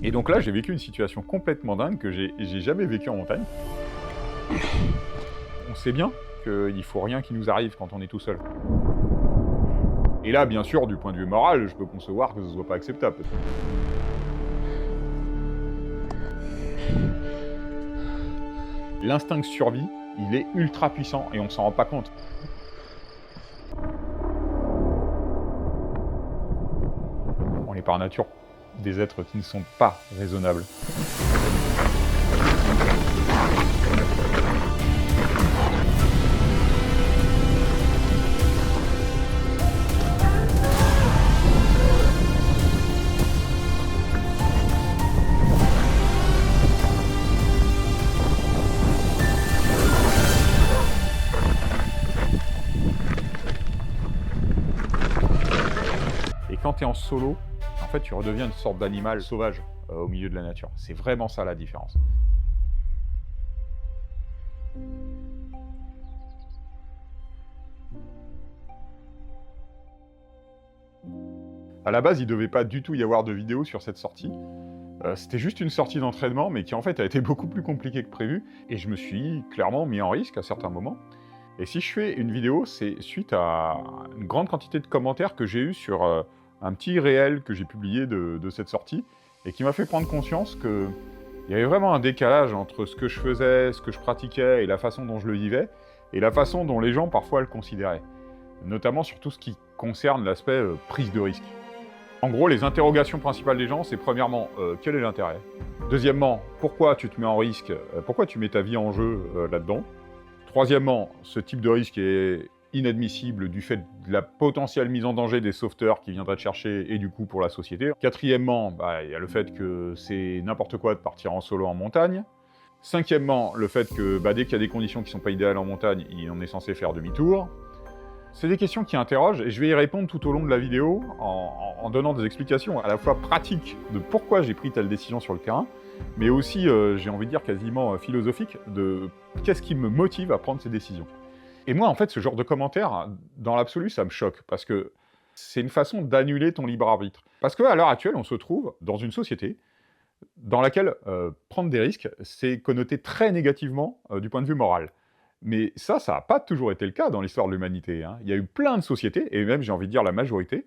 Et donc là, j'ai vécu une situation complètement dingue que j'ai jamais vécue en montagne. On sait bien qu'il faut rien qui nous arrive quand on est tout seul. Et là, bien sûr, du point de vue moral, je peux concevoir que ce soit pas acceptable. L'instinct de survie, il est ultra puissant et on s'en rend pas compte. On est par nature des êtres qui ne sont pas raisonnables. Et quand tu es en solo, en fait, tu redeviens une sorte d'animal sauvage au milieu de la nature. C'est vraiment ça la différence. À la base, il ne devait pas du tout y avoir de vidéo sur cette sortie. C'était juste une sortie d'entraînement, mais qui en fait a été beaucoup plus compliquée que prévu. Et je me suis clairement mis en risque à certains moments. Et si je fais une vidéo, c'est suite à une grande quantité de commentaires que j'ai eu sur un petit réel que j'ai publié de cette sortie, et qui m'a fait prendre conscience qu'il y avait vraiment un décalage entre ce que je faisais, ce que je pratiquais, et la façon dont je le vivais, et la façon dont les gens parfois le considéraient. Notamment sur tout ce qui concerne l'aspect prise de risque. En gros, les interrogations principales des gens, c'est premièrement, quel est l'intérêt? Deuxièmement, pourquoi tu te mets en risque? Pourquoi tu mets ta vie en jeu là-dedans? Troisièmement, ce type de risque est inadmissible du fait de la potentielle mise en danger des sauveteurs qui viendraient te chercher et du coup pour la société. Quatrièmement, il y a le fait que c'est n'importe quoi de partir en solo en montagne. Cinquièmement, le fait que dès qu'il y a des conditions qui ne sont pas idéales en montagne, on est censé faire demi-tour. C'est des questions qui interrogent et je vais y répondre tout au long de la vidéo en donnant des explications à la fois pratiques de pourquoi j'ai pris telle décision sur le terrain, mais aussi, j'ai envie de dire, quasiment philosophiques de qu'est-ce qui me motive à prendre ces décisions. Et moi, en fait, ce genre de commentaires, dans l'absolu, ça me choque, parce que c'est une façon d'annuler ton libre arbitre. Parce qu'à l'heure actuelle, on se trouve dans une société dans laquelle prendre des risques, c'est connoté très négativement du point de vue moral. Mais ça n'a pas toujours été le cas dans l'histoire de l'humanité, hein. Il y a eu plein de sociétés, et même, j'ai envie de dire, la majorité,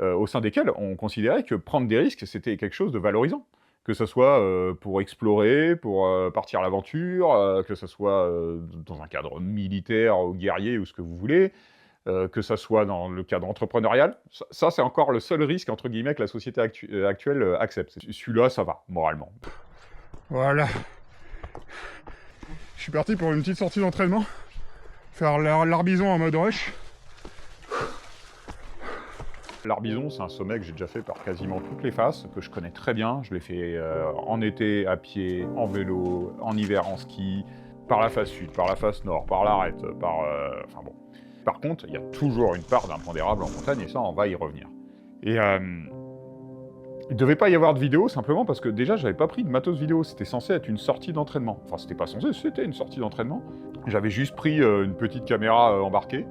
au sein desquelles on considérait que prendre des risques, c'était quelque chose de valorisant. Que ce soit pour explorer, pour partir à l'aventure, que ce soit dans un cadre militaire ou guerrier ou ce que vous voulez, que ce soit dans le cadre entrepreneurial. Ça c'est encore le seul risque, entre guillemets, que la société actuelle accepte. Celui-là, ça va, moralement. Voilà. Je suis parti pour une petite sortie d'entraînement. Faire l'Arbizon en mode rush. L'Arbizon, c'est un sommet que j'ai déjà fait par quasiment toutes les faces, que je connais très bien. Je l'ai fait en été, à pied, en vélo, en hiver, en ski, par la face sud, par la face nord, par l'arête, enfin bon. Par contre, il y a toujours une part d'impondérable en montagne, et ça, on va y revenir. Et il ne devait pas y avoir de vidéo, simplement parce que déjà, j'avais pas pris de matos vidéo. C'était censé être une sortie d'entraînement. Enfin, c'était pas censé, c'était une sortie d'entraînement. J'avais juste pris une petite caméra embarquée.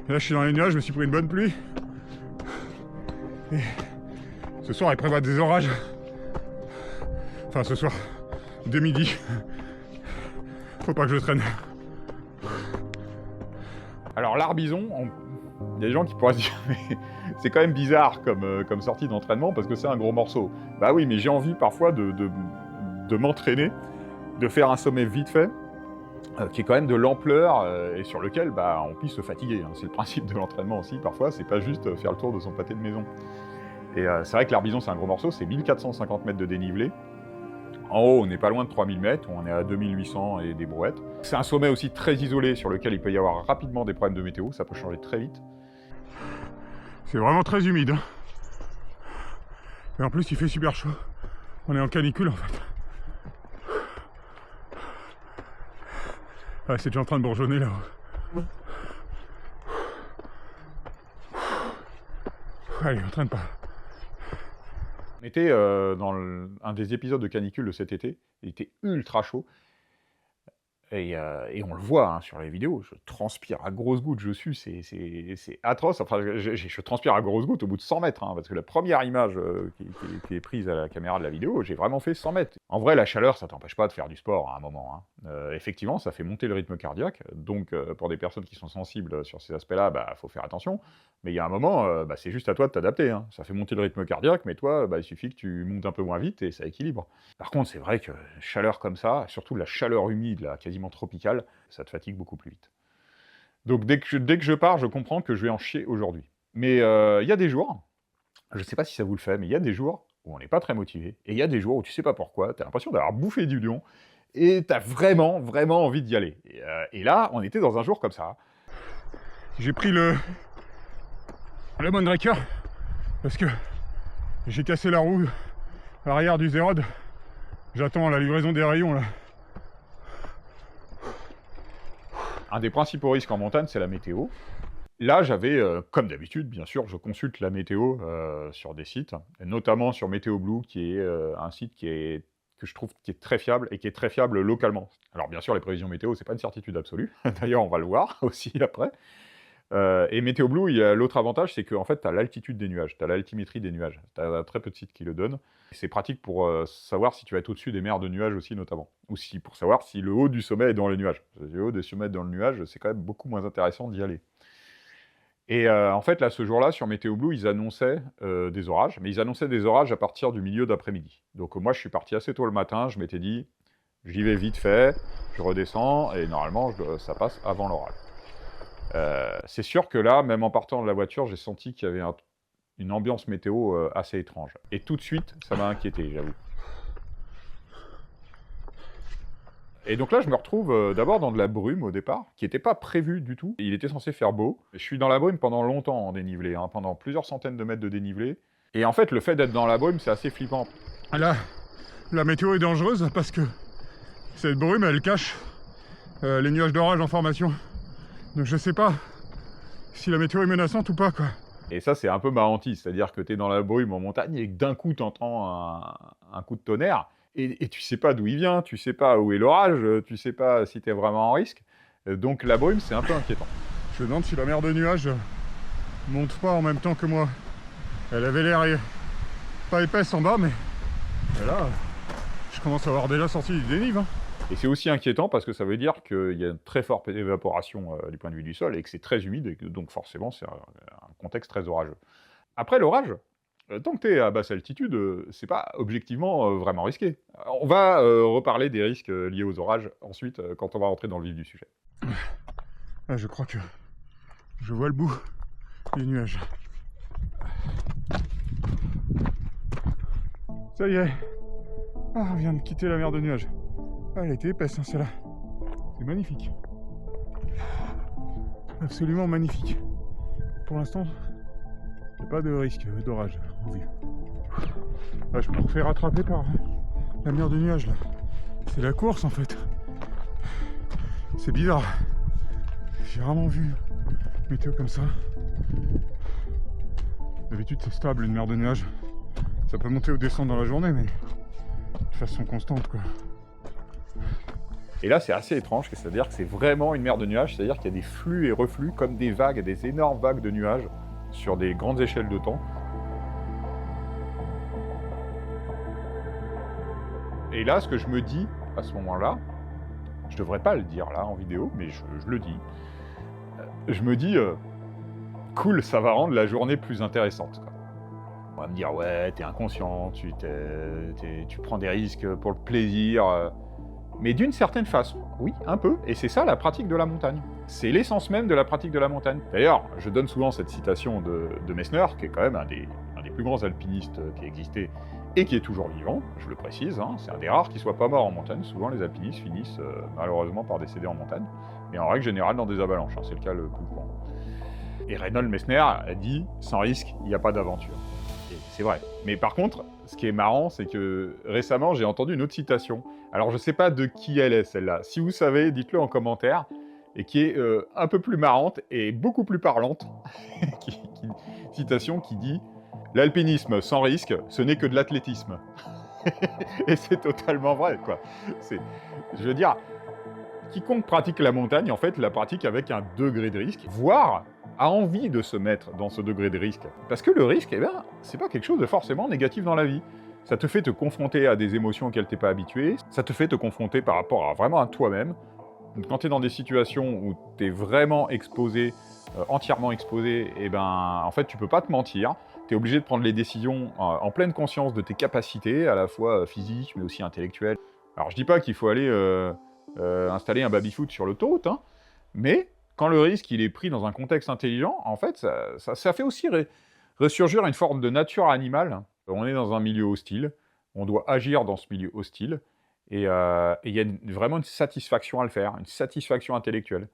Et là, je suis dans les nuages, je me suis pris une bonne pluie. Et ce soir, il prévoit des orages. Enfin, ce soir, de midi. Faut pas que je traîne. Alors, l'Arbizon, il y a des gens qui pourraient se dire, mais c'est quand même bizarre comme sortie d'entraînement parce que c'est un gros morceau. Bah oui, mais j'ai envie parfois de m'entraîner, de faire un sommet vite fait, qui est quand même de l'ampleur et sur lequel on puisse se fatiguer, hein. C'est le principe de l'entraînement aussi, parfois, c'est pas juste faire le tour de son pâté de maison. Et c'est vrai que l'Arbizon, c'est un gros morceau, c'est 1450 mètres de dénivelé. En haut, on n'est pas loin de 3000 mètres, on est à 2800 et des brouettes. C'est un sommet aussi très isolé sur lequel il peut y avoir rapidement des problèmes de météo, ça peut changer très vite. C'est vraiment très humide. Et en plus, il fait super chaud. On est en canicule en fait. Ouais, c'est déjà en train de bourgeonner là-haut. Allez, on traîne pas. On était dans un des épisodes de canicule de cet été, il était ultra chaud. Et on le voit hein, sur les vidéos, je transpire à grosses gouttes, je sue, c'est atroce. Enfin, je transpire à grosses gouttes au bout de 100 mètres, hein, parce que la première image qui est prise à la caméra de la vidéo, j'ai vraiment fait 100 mètres. En vrai, la chaleur, ça t'empêche pas de faire du sport à un moment. Hein. Effectivement, ça fait monter le rythme cardiaque, donc pour des personnes qui sont sensibles sur ces aspects-là, bah, faut faire attention. Mais il y a un moment, bah, c'est juste à toi de t'adapter. Hein. Ça fait monter le rythme cardiaque, mais toi, bah, il suffit que tu montes un peu moins vite et ça équilibre. Par contre, c'est vrai que chaleur comme ça, surtout la chaleur humide, là, quasiment tropicale, ça te fatigue beaucoup plus vite. Donc dès que je pars, je comprends que je vais en chier aujourd'hui. Mais il y a des jours, je sais pas si ça vous le fait, mais il y a des jours où on n'est pas très motivé, et il y a des jours où tu sais pas pourquoi, tu as l'impression d'avoir bouffé du lion, et tu as vraiment, vraiment envie d'y aller. Et là, on était dans un jour comme ça. J'ai pris le Moonraker parce que j'ai cassé la roue à l'arrière du Zerod. J'attends la livraison des rayons là. Un des principaux risques en montagne, c'est la météo. Là, j'avais, comme d'habitude, bien sûr, je consulte la météo sur des sites, et notamment sur Météo Blue, qui est un site que je trouve qui est très fiable, et qui est très fiable localement. Alors bien sûr, les prévisions météo, c'est pas une certitude absolue. D'ailleurs, on va le voir aussi après. Et Météo Blue, il y a l'autre avantage, c'est qu'en fait, tu as l'altitude des nuages, tu as l'altimétrie des nuages. Tu as très peu de sites qui le donnent. C'est pratique pour savoir si tu vas être au-dessus des mers de nuages aussi, notamment. Ou pour savoir si le haut du sommet est dans les nuages. Le haut des sommets dans le nuage, c'est quand même beaucoup moins intéressant d'y aller. Et en fait, là, ce jour-là, sur Météo Blue, ils annonçaient des orages, mais ils annonçaient des orages à partir du milieu d'après-midi. Donc moi, je suis parti assez tôt le matin, je m'étais dit, j'y vais vite fait, je redescends, et normalement, ça passe avant l'orage. C'est sûr que là, même en partant de la voiture, j'ai senti qu'il y avait une ambiance météo assez étrange. Et tout de suite, ça m'a inquiété, j'avoue. Et donc là, je me retrouve d'abord dans de la brume au départ, qui n'était pas prévue du tout. Il était censé faire beau. Je suis dans la brume pendant longtemps en dénivelé, hein, pendant plusieurs centaines de mètres de dénivelé. Et en fait, le fait d'être dans la brume, c'est assez flippant. Là, la météo est dangereuse parce que cette brume, elle cache les nuages d'orage en formation. Donc je sais pas si la météo est menaçante ou pas, quoi. Et ça, c'est un peu ma hantise, c'est-à-dire que tu es dans la brume en montagne et que d'un coup, tu entends un coup de tonnerre, et tu sais pas d'où il vient, tu sais pas où est l'orage, tu sais pas si tu es vraiment en risque. Donc la brume, c'est un peu inquiétant. Je me demande si la mer de nuages monte pas en même temps que moi. Elle avait l'air pas épaisse en bas, mais là, je commence à avoir déjà sorti du dénive. Hein. Et c'est aussi inquiétant parce que ça veut dire qu'il y a une très forte évaporation du point de vue du sol et que c'est très humide, et que donc forcément c'est un contexte très orageux. Après l'orage, tant que tu es à basse altitude, c'est pas objectivement vraiment risqué. On va reparler des risques liés aux orages ensuite quand on va rentrer dans le vif du sujet. Ah, je crois que je vois le bout des nuages. Ça y est. Ah, on vient de quitter la mer de nuages. Ah, elle était épaisse, hein, celle-là. C'est magnifique. Absolument magnifique. Pour l'instant, il n'y a pas de risque d'orage en vue. Ah, je me refais rattraper par la mer de nuages, là. C'est la course, en fait. C'est bizarre. J'ai rarement vu une météo comme ça. D'habitude, c'est stable, une mer de nuages. Ça peut monter ou descendre dans la journée, mais de façon constante, quoi. Et là, c'est assez étrange, c'est-à-dire que c'est vraiment une mer de nuages, c'est-à-dire qu'il y a des flux et reflux comme des vagues, des énormes vagues de nuages sur des grandes échelles de temps. Et là, ce que je me dis à ce moment-là, je devrais pas le dire là en vidéo, mais je le dis. Je me dis, cool, ça va rendre la journée plus intéressante, quoi. On va me dire, ouais, t'es inconscient, tu prends des risques pour le plaisir. Mais d'une certaine façon, oui, un peu. Et c'est ça la pratique de la montagne. C'est l'essence même de la pratique de la montagne. D'ailleurs, je donne souvent cette citation de Messner, qui est quand même un des plus grands alpinistes qui existait et qui est toujours vivant, je le précise. Hein, c'est un des rares qui soit pas mort en montagne. Souvent, les alpinistes finissent malheureusement par décéder en montagne. Mais en règle générale, dans des avalanches. Hein, c'est le cas le plus courant. Et Reinhold Messner a dit, sans risque, il n'y a pas d'aventure. Et c'est vrai. Mais par contre, ce qui est marrant, c'est que récemment, j'ai entendu une autre citation. Alors, je sais pas de qui elle est, celle-là. Si vous savez, dites-le en commentaire. Et qui est un peu plus marrante et beaucoup plus parlante. Citation qui dit « L'alpinisme sans risque, ce n'est que de l'athlétisme. » Et c'est totalement vrai, quoi. Je veux dire, Quiconque pratique la montagne, en fait, la pratique avec un degré de risque, voire a envie de se mettre dans ce degré de risque. Parce que le risque, eh ben, c'est pas quelque chose de forcément négatif dans la vie. Ça te fait te confronter à des émotions auxquelles t'es pas habitué, ça te fait te confronter par rapport à vraiment à toi-même. Quand t'es dans des situations où t'es vraiment exposé, entièrement exposé, eh ben, en fait, tu peux pas te mentir. T'es obligé de prendre les décisions en pleine conscience de tes capacités, à la fois physiques, mais aussi intellectuelles. Alors, je dis pas qu'il faut aller installer un baby-foot sur l'autoroute, hein, mais quand le risque il est pris dans un contexte intelligent, en fait, ça fait aussi ressurgir une forme de nature animale. On est dans un milieu hostile, on doit agir dans ce milieu hostile, et il y a vraiment une satisfaction à le faire, une satisfaction intellectuelle.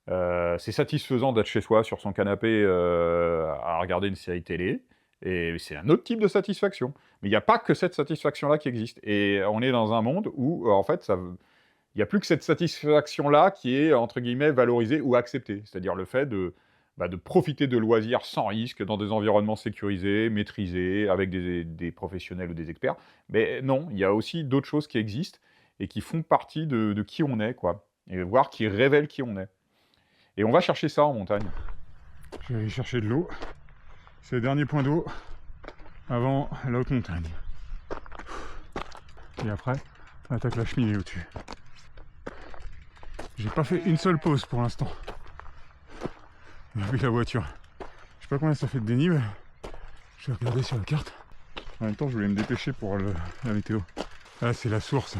C'est satisfaisant d'être chez soi, sur son canapé, à regarder une série télé, et c'est un autre type de satisfaction. Mais il n'y a pas que cette satisfaction-là qui existe. Et on est dans un monde où, en fait, il n'y a plus que cette satisfaction-là qui est, entre guillemets, valorisée ou acceptée. C'est-à-dire le fait de profiter de loisirs sans risque, dans des environnements sécurisés, maîtrisés, avec des professionnels ou des experts. Mais non, il y a aussi d'autres choses qui existent et qui font partie de qui on est, quoi. Et voire qui révèlent qui on est. Et on va chercher ça en montagne. Je vais aller chercher de l'eau. C'est le dernier point d'eau avant la haute montagne. Et après, on attaque la cheminée au-dessus. J'ai pas fait une seule pause pour l'instant. Depuis la voiture. Je sais pas combien ça fait de dénivelé. Je vais regarder sur la carte. En même temps, je voulais me dépêcher pour la météo. Là, c'est la source.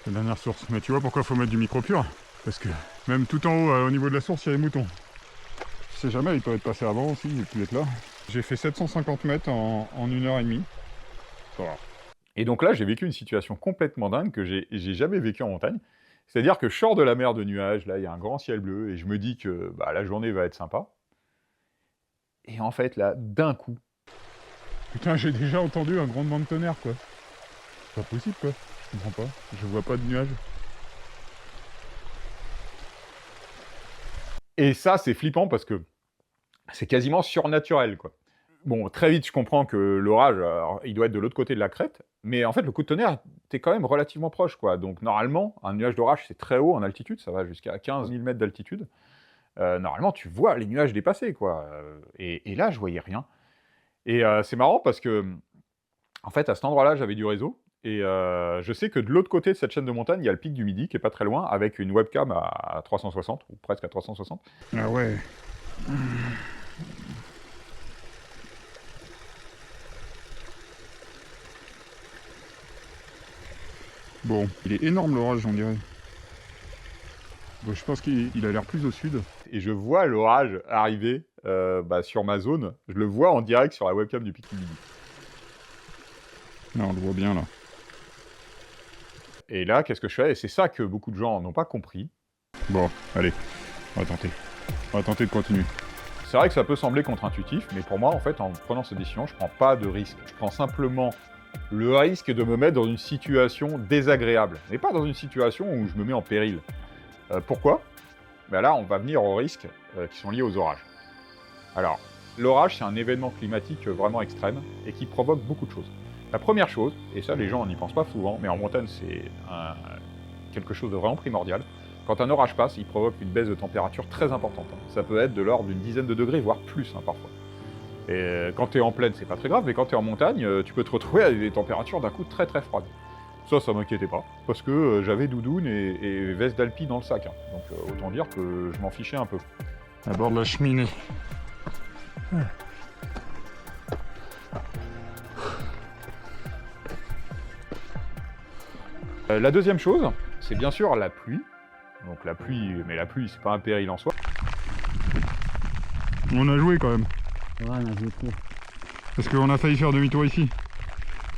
La dernière source. Mais tu vois pourquoi il faut mettre du micro pur? Parce que même tout en haut, au niveau de la source, il y a les moutons. Je sais jamais, ils peuvent être passés avant aussi, et puis être là. J'ai fait 750 mètres en 1h30. Ça va. Et donc là, j'ai vécu une situation complètement dingue que j'ai jamais vécue en montagne. C'est-à-dire que je sors de la mer de nuages, là, il y a un grand ciel bleu, et je me dis que la journée va être sympa. Et en fait, là, d'un coup... Putain, j'ai déjà entendu un grondement de tonnerre, quoi. C'est pas possible, quoi. Je comprends pas. Je vois pas de nuages. Et ça, c'est flippant parce que c'est quasiment surnaturel, quoi. Bon, très vite, je comprends que l'orage, il doit être de l'autre côté de la crête, mais en fait, le coup de tonnerre, t'es quand même relativement proche, quoi. Donc, normalement, un nuage d'orage, c'est très haut en altitude, ça va jusqu'à 15 000 mètres d'altitude. Normalement, tu vois les nuages dépasser, quoi. Et là, je voyais rien. Et c'est marrant parce que, en fait, à cet endroit-là, j'avais du réseau, et je sais que de l'autre côté de cette chaîne de montagne, il y a le pic du Midi, qui est pas très loin, avec une webcam à 360, ou presque à 360. Ah ouais. Bon, il est énorme l'orage, on dirait. Bon, je pense qu'il a l'air plus au sud. Et je vois l'orage arriver sur ma zone. Je le vois en direct sur la webcam du pic du Midi. Là, on le voit bien, là. Et là, qu'est-ce que je fais? Et c'est ça que beaucoup de gens n'ont pas compris. Bon, allez, on va tenter. On va tenter de continuer. C'est vrai que ça peut sembler contre-intuitif, mais pour moi, en fait, en prenant cette décision, je prends pas de risque. Je prends simplement le risque de me mettre dans une situation désagréable, mais pas dans une situation où je me mets en péril. Pourquoi? Ben là, on va venir aux risques qui sont liés aux orages. Alors, l'orage, c'est un événement climatique vraiment extrême et qui provoque beaucoup de choses. La première chose, et ça les gens n'y pensent pas souvent, mais en montagne c'est quelque chose de vraiment primordial, quand un orage passe, il provoque une baisse de température très importante. Ça peut être de l'ordre d'une dizaine de degrés, voire plus parfois. Et quand tu es en plaine, c'est pas très grave, mais quand tu es en montagne, tu peux te retrouver à des températures d'un coup très très froides. Ça m'inquiétait pas, parce que j'avais doudoune et veste d'alpi dans le sac. Donc autant dire que je m'en fichais un peu. À bord de la cheminée. La deuxième chose, c'est bien sûr la pluie. Donc la pluie, mais la pluie, c'est pas un péril en soi. On a joué quand même. Ouais, on a joué court. Parce qu'on a failli faire demi-tour ici.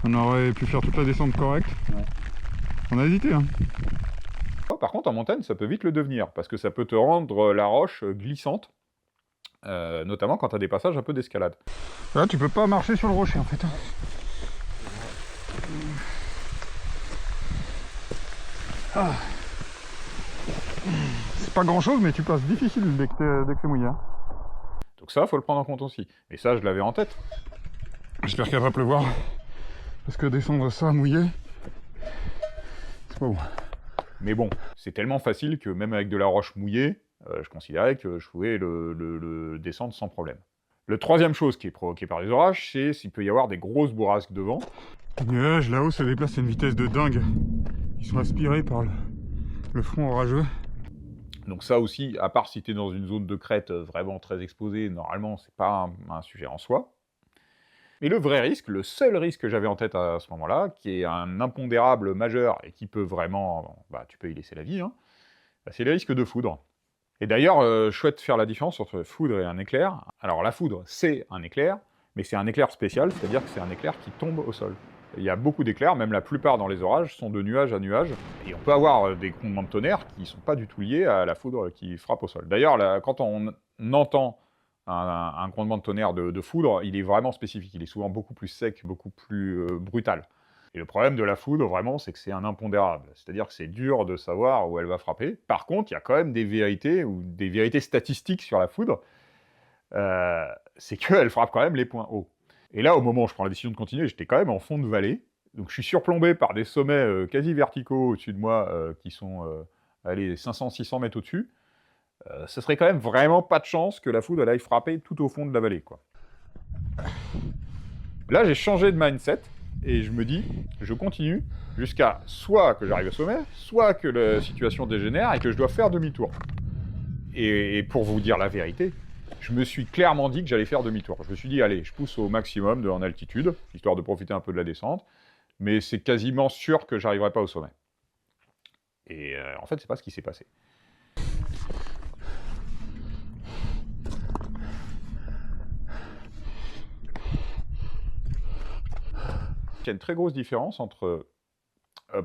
On aurait pu faire toute la descente correcte. Ouais. On a hésité, hein. Oh, par contre, en montagne, ça peut vite le devenir, parce que ça peut te rendre la roche glissante, notamment quand tu as des passages un peu d'escalade. Là, tu peux pas marcher sur le rocher, en fait. Ah. C'est pas grand-chose, mais tu passes difficile dès que c'est mouillé. Hein. Donc ça, faut le prendre en compte aussi. Et ça, je l'avais en tête. J'espère qu'elle va pleuvoir. Parce que descendre ça mouillé, c'est pas bon. Mais bon, c'est tellement facile que même avec de la roche mouillée, je considérais que je pouvais le descendre sans problème. La troisième chose qui est provoquée par les orages, c'est s'il peut y avoir des grosses bourrasques de vent. Les nuages là-haut se déplacent à une vitesse de dingue. Ils sont aspirés par le front orageux. Donc ça aussi, à part si tu es dans une zone de crête vraiment très exposée, normalement, c'est pas un sujet en soi. Mais le vrai risque, le seul risque que j'avais en tête à ce moment-là, qui est un impondérable majeur et qui peut vraiment... tu peux y laisser la vie, hein, c'est les risques de foudre. Et d'ailleurs, je souhaite faire la différence entre foudre et un éclair. Alors la foudre, c'est un éclair, mais c'est un éclair spécial, c'est-à-dire que c'est un éclair qui tombe au sol. Il y a beaucoup d'éclairs, même la plupart dans les orages, sont de nuage à nuage, et on peut avoir des grondements de tonnerre qui ne sont pas du tout liés à la foudre qui frappe au sol. D'ailleurs, quand on entend un grondement de tonnerre de foudre, il est vraiment spécifique, il est souvent beaucoup plus sec, beaucoup plus brutal. Et le problème de la foudre, vraiment, c'est que c'est un impondérable. C'est-à-dire que c'est dur de savoir où elle va frapper. Par contre, il y a quand même des vérités, ou des vérités statistiques sur la foudre. C'est qu'elle frappe quand même les points hauts. Et là, au moment où je prends la décision de continuer, j'étais quand même en fond de vallée. Donc je suis surplombé par des sommets quasi verticaux au-dessus de moi, qui sont 500-600 mètres au-dessus. Ce serait quand même vraiment pas de chance que la foudre elle aille frapper tout au fond de la vallée, quoi. Là, j'ai changé de mindset. Et je me dis, je continue jusqu'à soit que j'arrive au sommet, soit que la situation dégénère et que je dois faire demi-tour. Et pour vous dire la vérité, je me suis clairement dit que j'allais faire demi-tour. Je me suis dit, allez, je pousse au maximum en altitude, histoire de profiter un peu de la descente, mais c'est quasiment sûr que j'arriverai pas au sommet. Et en fait, c'est pas ce qui s'est passé. Il y a une très grosse différence entre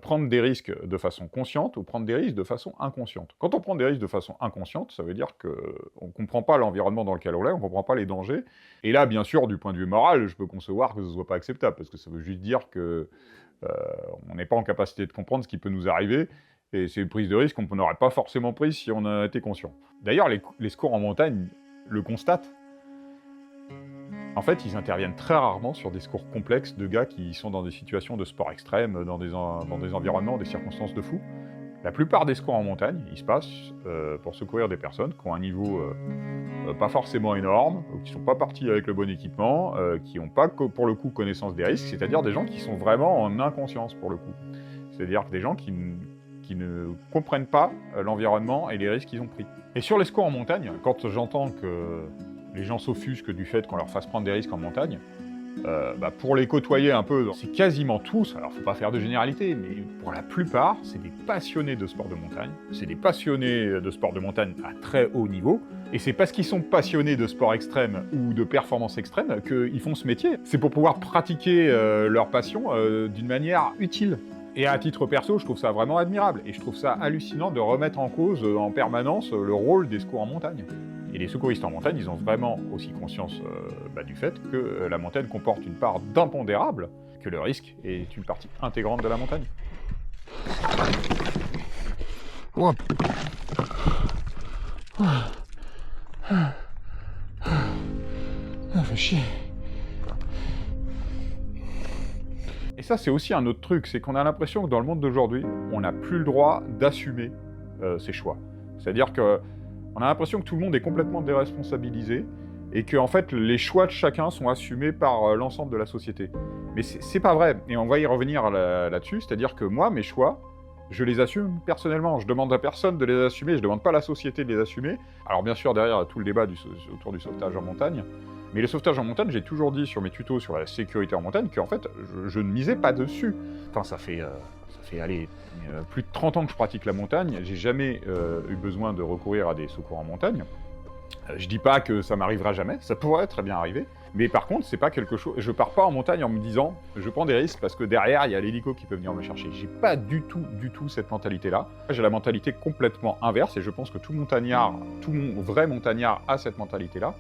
prendre des risques de façon consciente ou prendre des risques de façon inconsciente. Quand on prend des risques de façon inconsciente, ça veut dire qu'on ne comprend pas l'environnement dans lequel on est, on ne comprend pas les dangers. Et là, bien sûr, du point de vue moral, je peux concevoir que ce ne soit pas acceptable, parce que ça veut juste dire qu'on n'est pas en capacité de comprendre ce qui peut nous arriver, et c'est une prise de risque qu'on n'aurait pas forcément prise si on en était conscient. D'ailleurs, les secours en montagne le constatent. En fait, ils interviennent très rarement sur des secours complexes de gars qui sont dans des situations de sport extrême, dans des environnements, des circonstances de fou. La plupart des secours en montagne, ils se passent pour secourir des personnes qui ont un niveau pas forcément énorme, ou qui sont pas partis avec le bon équipement, qui n'ont pas, pour le coup, connaissance des risques, c'est-à-dire des gens qui sont vraiment en inconscience, pour le coup. C'est-à-dire des gens qui ne comprennent pas l'environnement et les risques qu'ils ont pris. Et sur les secours en montagne, quand j'entends que les gens s'offusquent du fait qu'on leur fasse prendre des risques en montagne, pour les côtoyer un peu, c'est quasiment tous, alors faut pas faire de généralité, mais pour la plupart, c'est des passionnés de sport de montagne, c'est des passionnés de sport de montagne à très haut niveau, et c'est parce qu'ils sont passionnés de sport extrême ou de performance extrême qu'ils font ce métier. C'est pour pouvoir pratiquer leur passion d'une manière utile. Et à titre perso, je trouve ça vraiment admirable, et je trouve ça hallucinant de remettre en cause en permanence le rôle des secours en montagne. Et les secouristes en montagne, ils ont vraiment aussi conscience du fait que la montagne comporte une part d'impondérable, que le risque est une partie intégrante de la montagne. Oh. Fait chier. Et ça, c'est aussi un autre truc, c'est qu'on a l'impression que dans le monde d'aujourd'hui, on n'a plus le droit d'assumer ses choix. C'est-à-dire que on a l'impression que tout le monde est complètement déresponsabilisé et que en fait, les choix de chacun sont assumés par l'ensemble de la société. Mais c'est pas vrai, et on va y revenir là-dessus, c'est-à-dire que moi, mes choix, je les assume personnellement. Je demande à personne de les assumer, je demande pas à la société de les assumer. Alors bien sûr, derrière, tout le débat autour du sauvetage en montagne, mais le sauvetage en montagne, j'ai toujours dit sur mes tutos sur la sécurité en montagne qu'en fait, je ne misais pas dessus. Enfin, ça fait plus de 30 ans que je pratique la montagne, j'ai jamais eu besoin de recourir à des secours en montagne. Je dis pas que ça m'arrivera jamais, ça pourrait très bien arriver, mais par contre, c'est pas quelque chose... Je pars pas en montagne en me disant, je prends des risques parce que derrière, il y a l'hélico qui peut venir me chercher. J'ai pas du tout cette mentalité-là. J'ai la mentalité complètement inverse, et je pense que tout vrai montagnard a cette mentalité-là.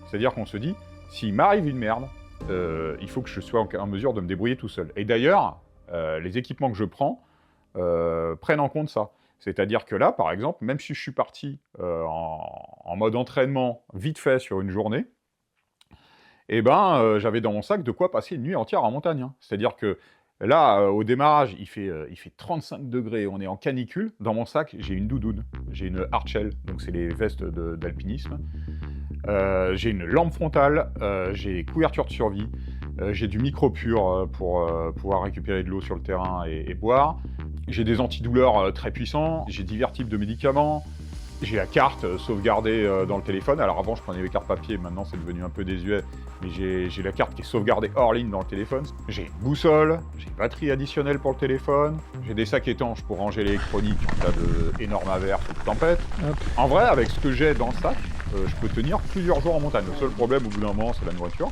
C'est-à-dire qu'on se dit, s'il m'arrive une merde, il faut que je sois en mesure de me débrouiller tout seul. Et d'ailleurs, les équipements que je prends prennent en compte ça. C'est-à-dire que là, par exemple, même si je suis parti en mode entraînement vite fait sur une journée, j'avais dans mon sac de quoi passer une nuit entière en montagne. Hein. C'est-à-dire que Là, au démarrage, il fait 35 degrés, on est en canicule. Dans mon sac, j'ai une doudoune, j'ai une hardshell, donc c'est les vestes d'alpinisme. J'ai une lampe frontale, j'ai des couvertures de survie, j'ai du micro-pur pour pouvoir récupérer de l'eau sur le terrain et boire. J'ai des antidouleurs très puissants, j'ai divers types de médicaments. J'ai la carte sauvegardée dans le téléphone. Alors avant, je prenais les cartes papier, maintenant c'est devenu un peu désuet. Mais j'ai la carte qui est sauvegardée hors ligne dans le téléphone. J'ai une boussole, j'ai une batterie additionnelle pour le téléphone. J'ai des sacs étanches pour ranger l'électronique en cas d'énorme averse ou de tempête. Hop. En vrai, avec ce que j'ai dans le sac, je peux tenir plusieurs jours en montagne. Le seul problème au bout d'un moment, c'est la nourriture.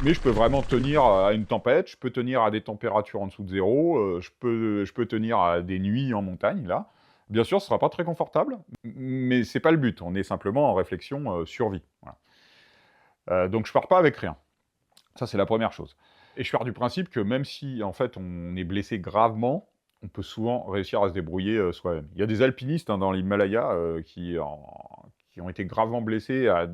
Mais je peux vraiment tenir à une tempête, je peux tenir à des températures en dessous de zéro, je peux tenir à des nuits en montagne, là. Bien sûr, ce ne sera pas très confortable, mais c'est pas le but. On est simplement en réflexion survie. Voilà. Donc je pars pas avec rien. Ça, c'est la première chose. Et je pars du principe que même si, en fait, on est blessé gravement, on peut souvent réussir à se débrouiller soi-même. Il y a des alpinistes dans l'Himalaya qui ont été gravement blessés à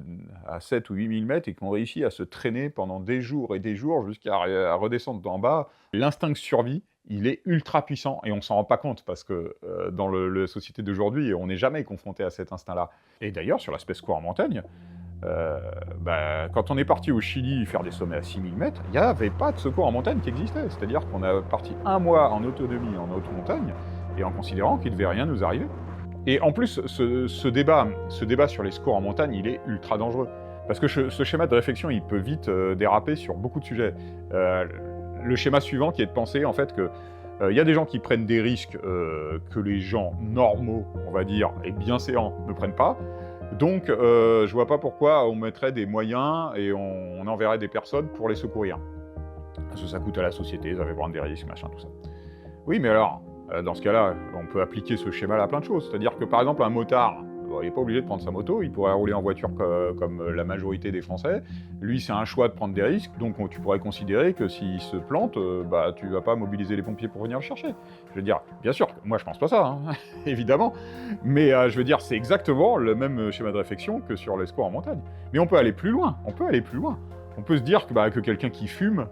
7 ou 8 000 mètres et qui ont réussi à se traîner pendant des jours et des jours jusqu'à redescendre d'en bas. L'instinct de survie, il est ultra puissant et on s'en rend pas compte parce que dans la société d'aujourd'hui, on n'est jamais confronté à cet instinct-là. Et d'ailleurs, sur l'aspect secours en montagne, quand on est parti au Chili faire des sommets à 6000 mètres, il n'y avait pas de secours en montagne qui existait. C'est-à-dire qu'on a parti 1 mois en autonomie en haute montagne et en considérant qu'il ne devait rien nous arriver. Et en plus, ce débat sur les secours en montagne, il est ultra dangereux. Parce que ce schéma de réflexion, il peut vite déraper sur beaucoup de sujets. Le schéma suivant qui est de penser en fait que y a des gens qui prennent des risques que les gens normaux, on va dire, et bienséants ne prennent pas. Donc, je vois pas pourquoi on mettrait des moyens et on enverrait des personnes pour les secourir. Parce que ça coûte à la société, ça fait prendre des risques, machin, tout ça. Oui, mais alors, dans ce cas-là, on peut appliquer ce schéma-là à plein de choses. C'est-à-dire que, par exemple, un motard, il n'est pas obligé de prendre sa moto, il pourrait rouler en voiture comme la majorité des Français. Lui, c'est un choix de prendre des risques, donc tu pourrais considérer que s'il se plante, tu vas pas mobiliser les pompiers pour venir le chercher. Je veux dire, bien sûr, moi je pense pas ça, hein, évidemment, mais je veux dire, c'est exactement le même schéma de réflexion que sur les secours en montagne. Mais on peut aller plus loin, On peut se dire que quelqu'un qui fume,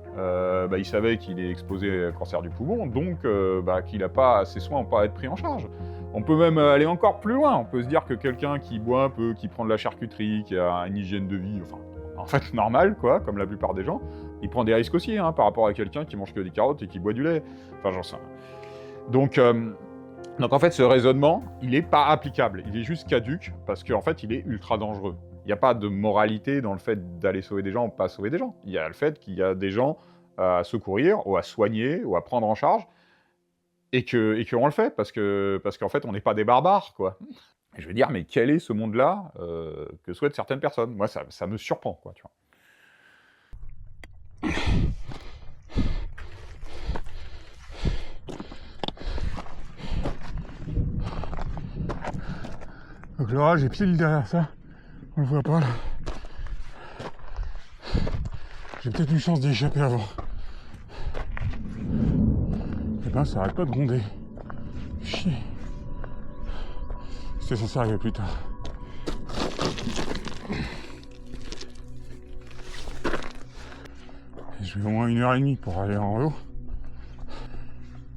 il savait qu'il est exposé à cancer du poumon, donc ses soins n'ont pas à être pris en charge. On peut même aller encore plus loin. On peut se dire que quelqu'un qui boit un peu, qui prend de la charcuterie, qui a une hygiène de vie, en fait normale, quoi, comme la plupart des gens, il prend des risques aussi, hein, par rapport à quelqu'un qui mange que des carottes et qui boit du lait. Enfin, j'en sais rien. Donc en fait, ce raisonnement, il n'est pas applicable. Il est juste caduque parce qu'en fait, il est ultra dangereux. Il n'y a pas de moralité dans le fait d'aller sauver des gens ou pas sauver des gens. Il y a le fait qu'il y a des gens à secourir, ou à soigner, ou à prendre en charge, et qu'on le fait, parce qu'en fait, on n'est pas des barbares, quoi. Et je veux dire, mais quel est ce monde-là que souhaitent certaines personnes? Moi, ça me surprend, quoi, tu vois. Donc l'orage est pile derrière ça. On le voit pas, là. J'ai peut-être une chance d'y échapper avant. Eh ben, ça arrête pas de gronder. Chier. C'était censé arriver plus tard. Et je vais au moins 1h30 pour aller en haut.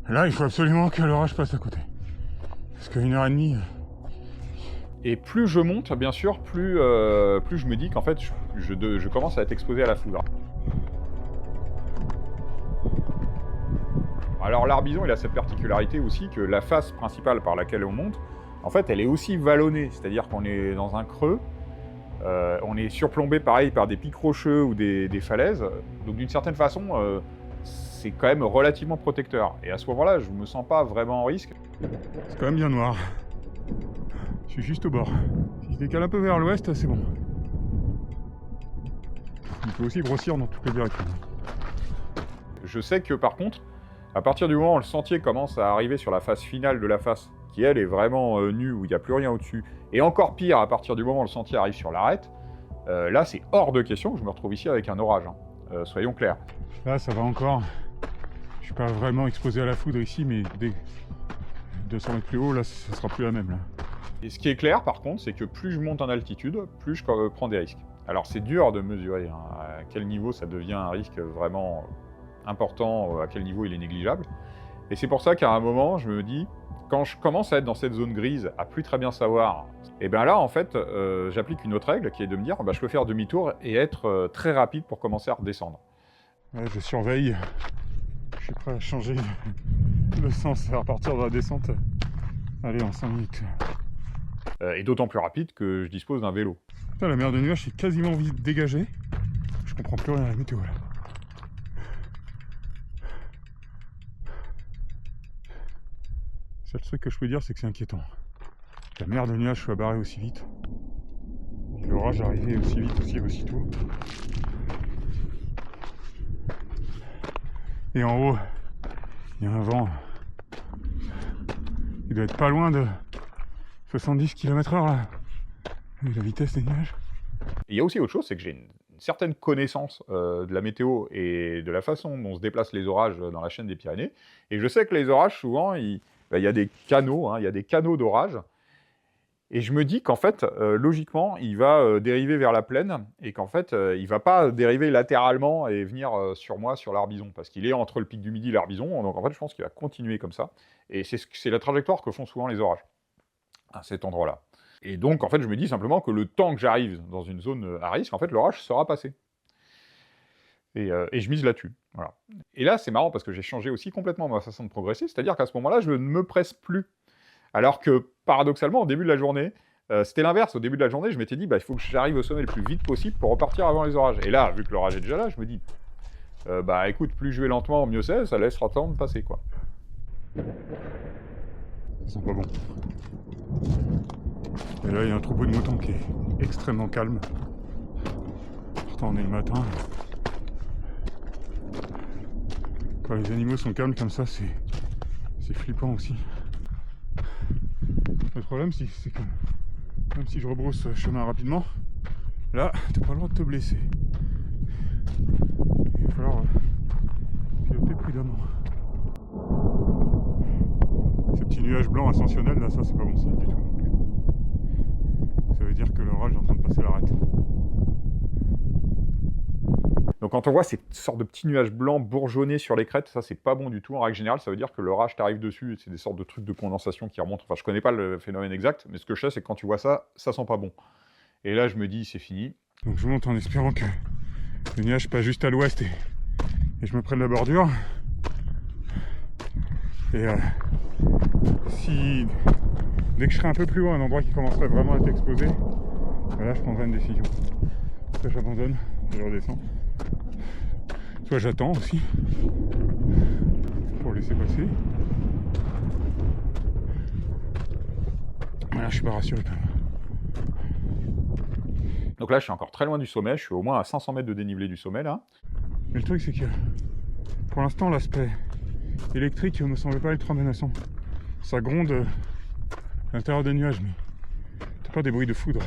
Là, il faut absolument que l'orage passe à côté. Parce que 1h30... Et plus je monte, bien sûr, plus je me dis qu'en fait, je commence à être exposé à la foudre. Alors l'Arbizon, il a cette particularité aussi que la face principale par laquelle on monte, en fait, elle est aussi vallonnée. C'est-à-dire qu'on est dans un creux, on est surplombé, pareil, par des pics rocheux ou des falaises. Donc d'une certaine façon, c'est quand même relativement protecteur. Et à ce moment-là, je me sens pas vraiment en risque. C'est quand même bien noir. Je suis juste au bord. Si je décale un peu vers l'ouest, c'est bon. Il peut aussi grossir dans toutes les directions. Je sais que par contre, à partir du moment où le sentier commence à arriver sur la face finale de la face, qui elle est vraiment nue, où il n'y a plus rien au-dessus, et encore pire, à partir du moment où le sentier arrive sur l'arête, là c'est hors de question que je me retrouve ici avec un orage. Hein. Soyons clairs. Là ça va encore. Je suis pas vraiment exposé à la foudre ici, mais dès 200 mètres plus haut, là ça sera plus la même. Là. Et ce qui est clair par contre, c'est que plus je monte en altitude, plus je prends des risques. Alors c'est dur de mesurer à quel niveau ça devient un risque vraiment important, à quel niveau il est négligeable. Et c'est pour ça qu'à un moment, je me dis, quand je commence à être dans cette zone grise, à plus très bien savoir, et bien là, en fait, j'applique une autre règle qui est de me dire, je peux faire demi-tour et être très rapide pour commencer à redescendre. Ouais, je surveille. Je suis prêt à changer le sens à partir de la descente. Allez, en 5 minutes. Et d'autant plus rapide que je dispose d'un vélo. Putain, la mer de nuages est quasiment vite dégagée. Je comprends plus rien à la météo là. Le seul truc que je peux dire, c'est que c'est inquiétant. La mer de nuages soit barrée aussi vite. Et l'orage arrivé aussi vite, aussitôt. Et en haut, il y a un vent. Il doit être pas loin de 70 km/h là. Et la vitesse des nuages. Et il y a aussi autre chose, c'est que j'ai une certaine connaissance de la météo et de la façon dont se déplacent les orages dans la chaîne des Pyrénées. Et je sais que les orages, souvent, il y a des canaux, il y a des canaux d'orage. Et je me dis qu'en fait, logiquement, il va dériver vers la plaine et qu'en fait, il ne va pas dériver latéralement et venir sur moi, sur l'Arbizon, parce qu'il est entre le pic du Midi et l'Arbizon. Donc en fait, je pense qu'il va continuer comme ça. Et c'est la trajectoire que font souvent les orages, à cet endroit-là. Et donc, en fait, je me dis simplement que le temps que j'arrive dans une zone à risque, en fait, l'orage sera passé. Et je mise là-dessus. Voilà. Et là, c'est marrant parce que j'ai changé aussi complètement ma façon de progresser. C'est-à-dire qu'à ce moment-là, je ne me presse plus. Alors que, paradoxalement, au début de la journée, c'était l'inverse. Au début de la journée, je m'étais dit, il faut que j'arrive au sommet le plus vite possible pour repartir avant les orages. Et là, vu que l'orage est déjà là, je me dis, écoute, plus je vais lentement, mieux c'est, ça laissera le temps de passer, quoi. Ça sent pas bon. Et là, il y a un troupeau de moutons qui est extrêmement calme. Pourtant, on est le matin. Quand les animaux sont calmes comme ça, c'est flippant aussi. Le problème, c'est que même si je rebrousse chemin rapidement, là, t'as pas le droit de te blesser. Il va falloir piloter prudemment. Ces petits nuages blancs ascensionnels, là, ça, c'est pas bon signe du tout. Ça veut dire que l'orage est en train de passer l'arête. Donc quand on voit ces sortes de petits nuages blancs bourgeonnés sur les crêtes, ça c'est pas bon du tout. En règle générale, ça veut dire que l'orage t'arrive dessus et c'est des sortes de trucs de condensation qui remontent. Enfin, je connais pas le phénomène exact, mais ce que je sais, c'est que quand tu vois ça, ça sent pas bon. Et là, je me dis, c'est fini. Donc je monte en espérant que le nuage passe juste à l'ouest et je me prenne la bordure. Et si dès que je serai un peu plus haut, un endroit qui commencerait vraiment à être exposé, là je prendrai une décision. Soit j'abandonne et je redescends. Soit j'attends aussi pour laisser passer. Voilà, je suis pas rassuré quand même. Donc là, je suis encore très loin du sommet. Je suis au moins à 500 mètres de dénivelé du sommet, là. Mais le truc, c'est que pour l'instant, l'aspect électrique me semble pas ultra menaçant. Ça gronde à l'intérieur des nuages, mais t'as pas des bruits de foudre.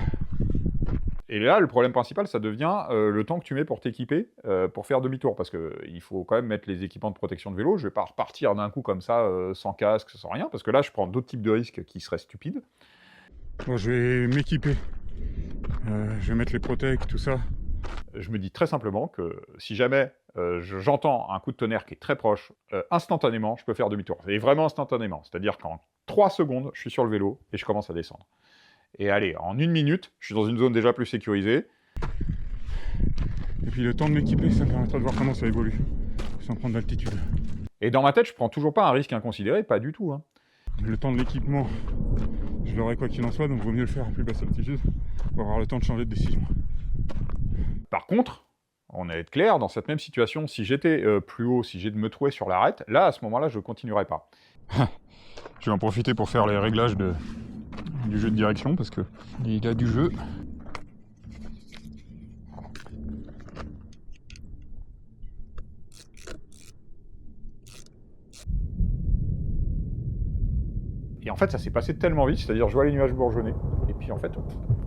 Et là, le problème principal, ça devient le temps que tu mets pour t'équiper, pour faire demi-tour. Parce qu'il faut quand même mettre les équipements de protection de vélo. Je vais pas repartir d'un coup comme ça, sans casque, sans rien. Parce que là, je prends d'autres types de risques qui seraient stupides. Bon, je vais m'équiper. Je vais mettre les protèques, tout ça. Je me dis très simplement que si jamais j'entends un coup de tonnerre qui est très proche, instantanément, je peux faire demi-tour. Et vraiment instantanément. C'est-à-dire qu'en 3 secondes, je suis sur le vélo et je commence à descendre. Et allez, en 1 minute, je suis dans une zone déjà plus sécurisée. Et puis le temps de m'équiper, ça me permettra de voir comment ça évolue, sans prendre d'altitude. Et dans ma tête, je prends toujours pas un risque inconsidéré, pas du tout. Hein. Le temps de l'équipement, je l'aurai quoi qu'il en soit, donc vaut mieux le faire à plus basse altitude pour avoir le temps de changer de décision. Par contre, on va être clair, dans cette même situation, si j'étais plus haut, si j'ai de me trouver sur l'arête, là, à ce moment-là, je continuerai pas. Je vais en profiter pour faire les réglages du jeu de direction, parce que il a du jeu. Et en fait, ça s'est passé tellement vite, c'est-à-dire je vois les nuages bourgeonner, et puis en fait,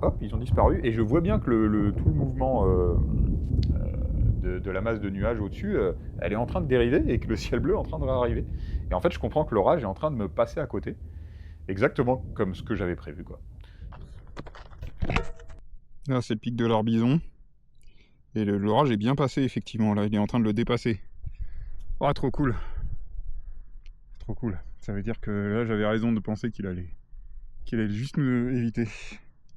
hop, ils ont disparu, et je vois bien que tout le mouvement de la masse de nuages au-dessus, elle est en train de dériver, et que le ciel bleu est en train de réarriver. Et en fait, je comprends que l'orage est en train de me passer à côté, exactement comme ce que j'avais prévu, quoi. Là, c'est le pic de l'Arbizon, et l'orage est bien passé, effectivement, là, il est en train de le dépasser. Oh, trop cool. Trop cool. Ça veut dire que là, j'avais raison de penser qu'il allait juste nous éviter.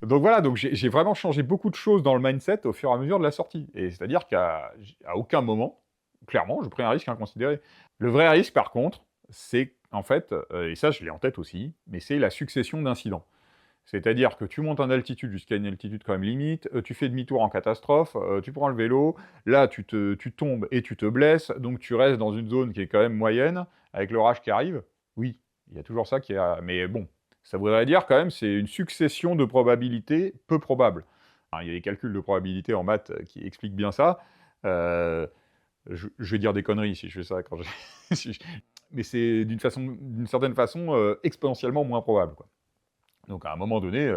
Donc voilà, donc j'ai vraiment changé beaucoup de choses dans le mindset au fur et à mesure de la sortie. Et c'est-à-dire qu'à aucun moment, clairement, je pris un risque inconsidéré. Le vrai risque, par contre, c'est en fait, et ça je l'ai en tête aussi, mais c'est la succession d'incidents. C'est-à-dire que tu montes en altitude jusqu'à une altitude quand même limite, tu fais demi-tour en catastrophe, tu prends le vélo, là tu tombes et tu te blesses, donc tu restes dans une zone qui est quand même moyenne, avec l'orage qui arrive. Oui, il y a toujours ça qui est... Mais bon, ça voudrait dire quand même c'est une succession de probabilités peu probables. Alors, il y a des calculs de probabilité en maths qui expliquent bien ça. Je vais dire des conneries si je fais ça quand mais c'est d'une certaine façon exponentiellement moins probable, quoi. Donc à un moment donné,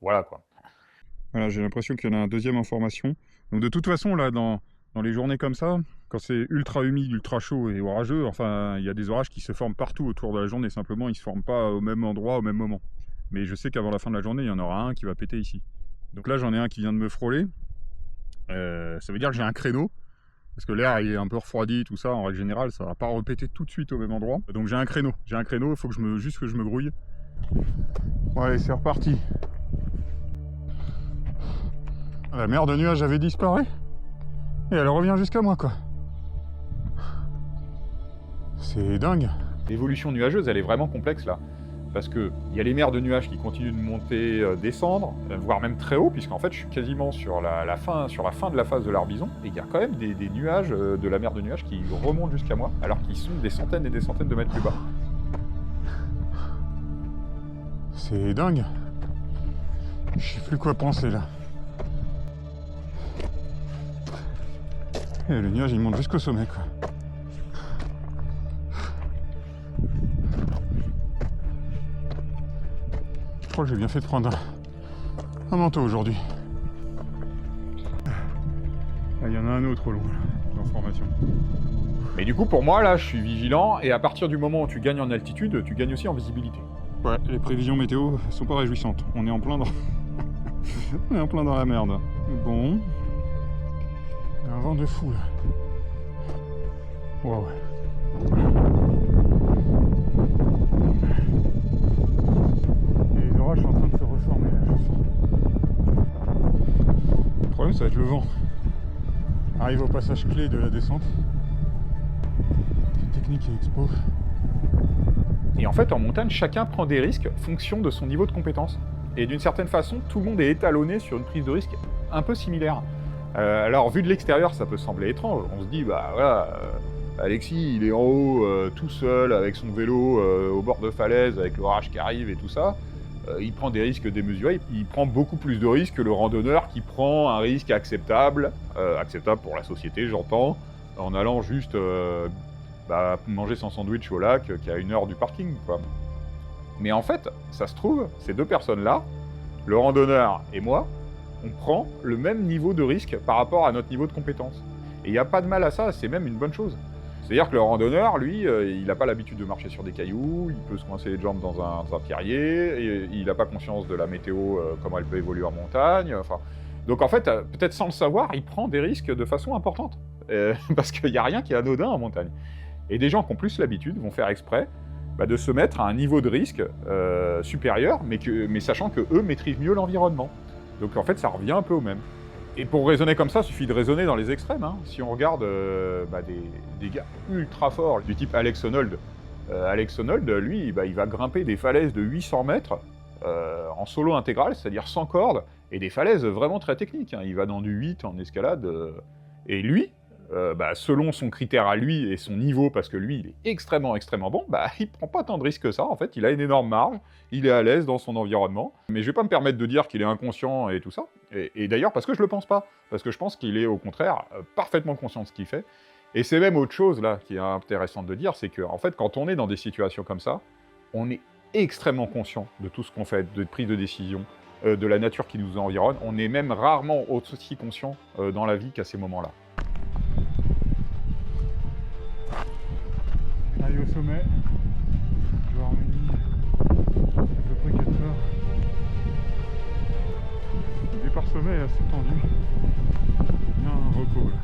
voilà quoi. Voilà, j'ai l'impression qu'il y en a un deuxième en formation. Donc de toute façon, là, dans les journées comme ça, quand c'est ultra humide, ultra chaud et orageux, enfin, il y a des orages qui se forment partout autour de la journée. Simplement, ils ne se forment pas au même endroit, au même moment. Mais je sais qu'avant la fin de la journée, il y en aura un qui va péter ici. Donc là, j'en ai un qui vient de me frôler. Ça veut dire que j'ai un créneau. Parce que l'air il est un peu refroidi, tout ça, en règle générale, ça va pas repéter tout de suite au même endroit. Donc j'ai un créneau, il faut que juste que je me grouille. Bon allez, c'est reparti. La mer de nuages avait disparu. Et elle revient jusqu'à moi, quoi. C'est dingue. L'évolution nuageuse, elle est vraiment complexe là. Parce qu'il y a les mers de nuages qui continuent de monter, descendre, voire même très haut, puisqu'en fait je suis quasiment sur la fin de la phase de l'Arbizon, et il y a quand même des nuages de la mer de nuages qui remontent jusqu'à moi, alors qu'ils sont des centaines et des centaines de mètres plus bas. C'est dingue. Je sais plus quoi penser là. Et le nuage il monte jusqu'au sommet, quoi. Je crois que j'ai bien fait de prendre un manteau aujourd'hui. Il y en a un autre au loin, dans formation. Mais du coup, pour moi, là, je suis vigilant, et à partir du moment où tu gagnes en altitude, tu gagnes aussi en visibilité. Ouais, les prévisions météo sont pas réjouissantes. On est en plein dans... On est en plein dans la merde. Bon. Il y a un vent de fou, là. Wow. Les orages sont en train de se reformer, là, je sens. Le problème, ça va être le vent. Arrive au passage clé de la descente. Technique et expo. Et en fait, en montagne, chacun prend des risques fonction de son niveau de compétence. Et d'une certaine façon, tout le monde est étalonné sur une prise de risque un peu similaire. Alors, vu de l'extérieur, ça peut sembler étrange. On se dit, bah voilà, Alexis, il est en haut, tout seul, avec son vélo, au bord de falaise, avec l'orage qui arrive et tout ça. Il prend des risques démesurés. Il prend beaucoup plus de risques que le randonneur qui prend un risque acceptable, acceptable pour la société, j'entends, en allant juste manger son sandwich au lac qui est à 1 heure du parking, quoi. Mais en fait, ça se trouve, ces deux personnes-là, le randonneur et moi, on prend le même niveau de risque par rapport à notre niveau de compétence. Et il n'y a pas de mal à ça, c'est même une bonne chose. C'est-à-dire que le randonneur, lui, il n'a pas l'habitude de marcher sur des cailloux, il peut se coincer les jambes dans un pierrier, et il n'a pas conscience de la météo, comment elle peut évoluer en montagne, enfin... Donc en fait, peut-être sans le savoir, il prend des risques de façon importante. Parce qu'il n'y a rien qui est anodin en montagne. Et des gens qui ont plus l'habitude vont faire exprès de se mettre à un niveau de risque supérieur, mais sachant qu'eux maîtrisent mieux l'environnement. Donc en fait, ça revient un peu au même. Et pour raisonner comme ça, il suffit de raisonner dans les extrêmes. Hein. Si on regarde des gars ultra forts, du type Alex Honnold, lui, il va grimper des falaises de 800 mètres en solo intégral, c'est-à-dire sans corde, et des falaises vraiment très techniques. Hein. Il va dans du 8 en escalade, et lui, selon son critère à lui et son niveau, parce que lui, il est extrêmement bon, il prend pas tant de risques que ça, en fait, il a une énorme marge, il est à l'aise dans son environnement, mais je vais pas me permettre de dire qu'il est inconscient et tout ça, et d'ailleurs, parce que je le pense pas, parce que je pense qu'il est, au contraire, parfaitement conscient de ce qu'il fait, et c'est même autre chose, là, qui est intéressant de dire, c'est que, en fait, quand on est dans des situations comme ça, on est extrêmement conscient de tout ce qu'on fait, de prise de décision, de la nature qui nous environne, on est même rarement aussi conscient dans la vie qu'à ces moments-là. J'arrive au sommet, je vais emmener à peu près 4 heures. Le départ sommet est assez tendu, bien un repos là.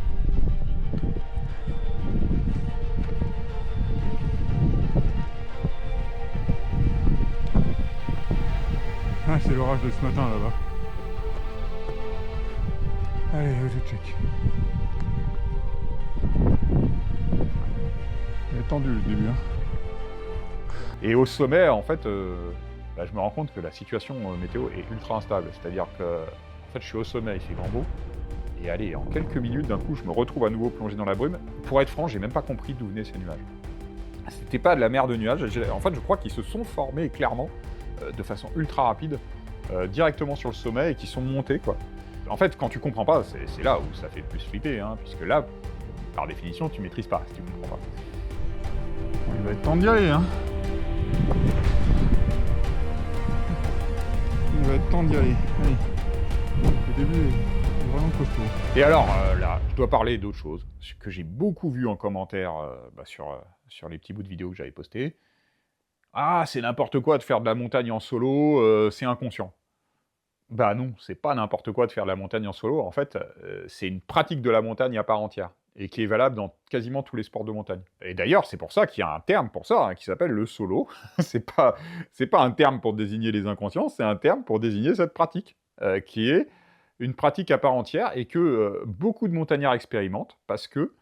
l'orage de ce matin là-bas. Allez, auto-check. Il est tendu le début. Hein. Et au sommet, en fait, je me rends compte que la situation météo est ultra instable. C'est-à-dire que en fait, je suis au sommet, il fait grand beau. Et allez, en quelques minutes, d'un coup, je me retrouve à nouveau plongé dans la brume. Pour être franc, j'ai même pas compris d'où venaient ces nuages. C'était pas de la mer de nuages. En fait, je crois qu'ils se sont formés clairement, de façon ultra rapide, directement sur le sommet et qui sont montés, quoi. En fait, quand tu comprends pas, c'est là où ça fait le plus flipper, hein, puisque là, par définition, tu maîtrises pas si tu comprends pas. Bon, il va être temps d'y aller, hein. Il va être temps d'y aller. Allez. Le début est vraiment costaud. Et alors, là, je dois parler d'autre chose, ce que j'ai beaucoup vu en commentaire sur les petits bouts de vidéos que j'avais postés. Ah, c'est n'importe quoi de faire de la montagne en solo, c'est inconscient. Bah non, c'est pas n'importe quoi de faire de la montagne en solo. En fait, c'est une pratique de la montagne à part entière, et qui est valable dans quasiment tous les sports de montagne. Et d'ailleurs, c'est pour ça qu'il y a un terme pour ça, hein, qui s'appelle le solo. c'est pas un terme pour désigner les inconscients, c'est un terme pour désigner cette pratique, qui est une pratique à part entière, et que beaucoup de montagnards expérimentent, parce que,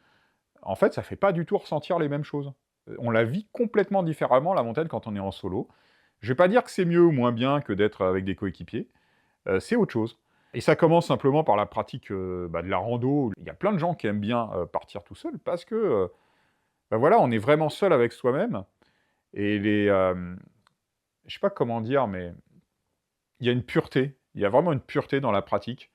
en fait, ça fait pas du tout ressentir les mêmes choses. On la vit complètement différemment, la montagne, quand on est en solo. Je vais pas dire que c'est mieux ou moins bien que d'être avec des coéquipiers, c'est autre chose. Et ça commence simplement par la pratique de la rando. Il y a plein de gens qui aiment bien partir tout seul, parce que, voilà, on est vraiment seul avec soi-même, et je sais pas comment dire, mais il y a une pureté, il y a vraiment une pureté dans la pratique.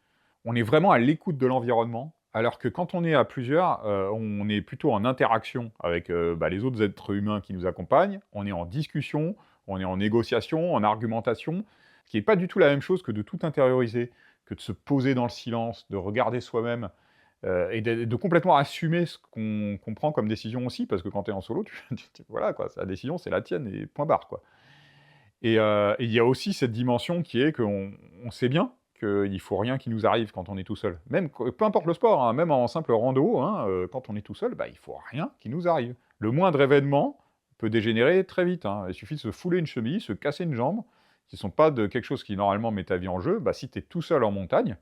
On est vraiment à l'écoute de l'environnement, alors que quand on est à plusieurs, on est plutôt en interaction avec les autres êtres humains qui nous accompagnent, on est en discussion, on est en négociation, en argumentation, ce qui n'est pas du tout la même chose que de tout intérioriser, que de se poser dans le silence, de regarder soi-même, et de complètement assumer ce qu'on prend comme décision aussi, parce que quand tu es en solo, voilà, quoi, la décision, c'est la tienne, et point barre, quoi. Et il y a aussi cette dimension qui est qu'on sait bien qu'il ne faut rien qui nous arrive quand on est tout seul. Même, peu importe le sport, hein, même en simple rando, hein, quand on est tout seul, il ne faut rien qui nous arrive. Le moindre événement peut dégénérer très vite. Hein. Il suffit de se fouler une cheville, se casser une jambe, qui ne sont pas de quelque chose qui normalement met ta vie en jeu. Si tu es tout seul en montagne,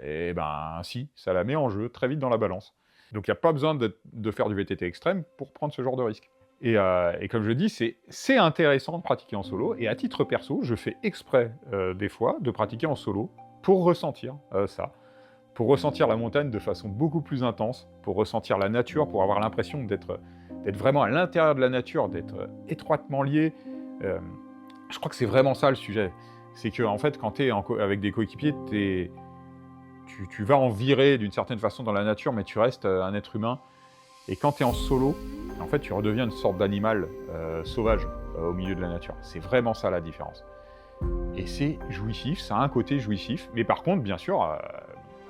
eh ben si, ça la met en jeu très vite dans la balance. Donc il n'y a pas besoin de faire du VTT extrême pour prendre ce genre de risque. Et comme je dis, c'est intéressant de pratiquer en solo, et à titre perso, je fais exprès des fois de pratiquer en solo pour ressentir ça, pour ressentir la montagne de façon beaucoup plus intense, pour ressentir la nature, pour avoir l'impression d'être vraiment à l'intérieur de la nature, d'être étroitement lié. Je crois que c'est vraiment ça le sujet. C'est que, en fait, quand tu es avec des coéquipiers, tu vas en virer d'une certaine façon dans la nature, mais tu restes un être humain. Et quand tu es en solo, en fait, tu redeviens une sorte d'animal sauvage au milieu de la nature. C'est vraiment ça la différence. Et c'est jouissif, ça a un côté jouissif. Mais par contre, bien sûr,